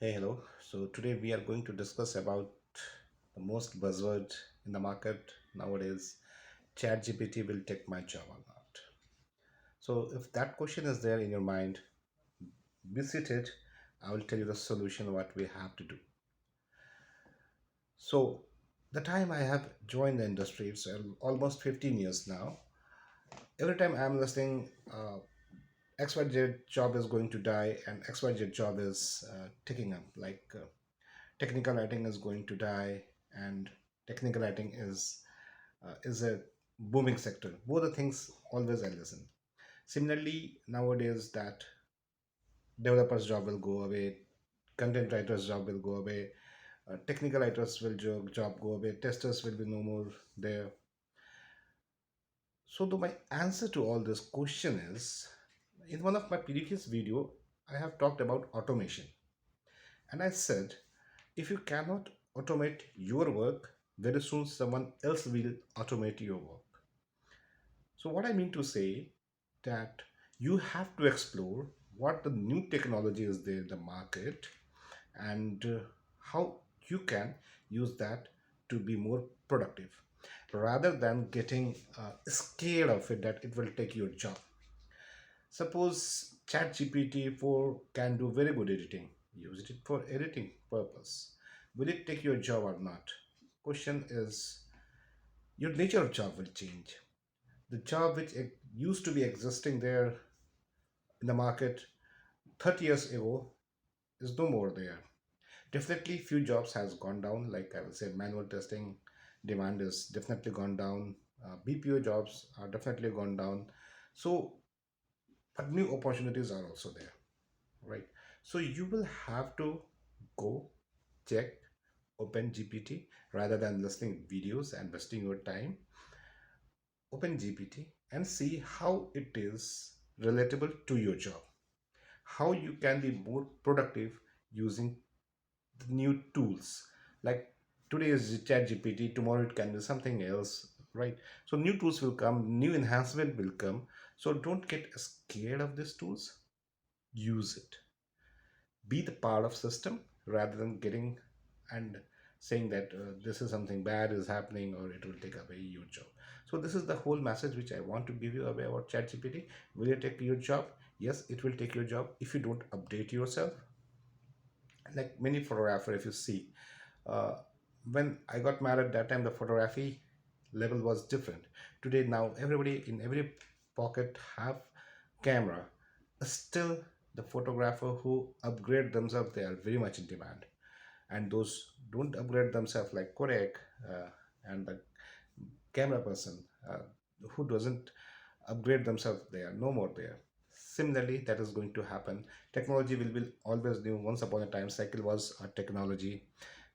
Hey, hello. So today we are going to discuss about the most buzzword in the market nowadays. ChatGPT will take my job or not. So if that question is there in your mind, be seated. I will tell you the solution what we have to do. So the time I have joined the industry, it's almost 15 years now. Every time I'm listening, XYZ job is going to die and XYZ job is taking up. Technical writing is going to die and technical writing is a booming sector. Both the things always I listen. Similarly, nowadays that developers job will go away, content writers job will go away, technical writers will job go away, testers will be no more there. So my answer to all this question is, in one of my previous video I have talked about automation, and I said if you cannot automate your work, very soon someone else will automate your work. So what I mean to say that you have to explore what the new technology is there in the market and how you can use that to be more productive rather than getting scared of it that it will take your job. Suppose ChatGPT 4 can do very good editing. Use it for editing purpose. Will it take your job or not? Question is your nature of job will change. The job which used to be existing there in the market 30 years ago is no more there. Definitely few jobs has gone down, like I will say manual testing demand is definitely gone down. BPO jobs are definitely gone down. So but new opportunities are also there, right? So you will have to go check open gpt rather than listening videos and wasting your time. Open gpt and see how it is relatable to your job, how you can be more productive using the new tools. Like today is chat gpt, tomorrow it can be something else, right? So new tools will come, new enhancement will come. So don't get scared of these tools, use it, be the part of system rather than getting and saying that this is something bad is happening or it will take away your job. So this is the whole message which I want to give you away about ChatGPT. Will it take your job? Yes, it will take your job if you don't update yourself. Like many photographer, if you see, uh, when I got married, that time the photography level was different. Today, now everybody in every pocket have camera. Still, the photographer who upgrade themselves, they are very much in demand. And those don't upgrade themselves like Kodak and the camera person who doesn't upgrade themselves, they are no more there. Similarly, that is going to happen. Technology will be always new. Once upon a time cycle was a technology,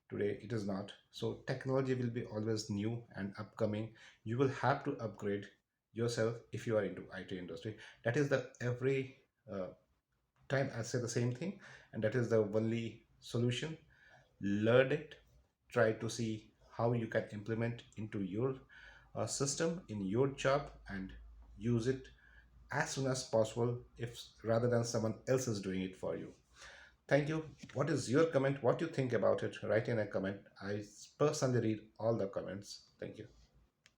today it is not. So technology will be always new and upcoming. You will have to upgrade yourself if you are into it industry. That is the every time I say the same thing, and that is the only solution. Learn it, try to see how you can implement into your system in your job and use it as soon as possible, if rather than someone else is doing it for you. Thank you. What is your comment? What you think about it? Write in a comment. I personally read all the comments. Thank you.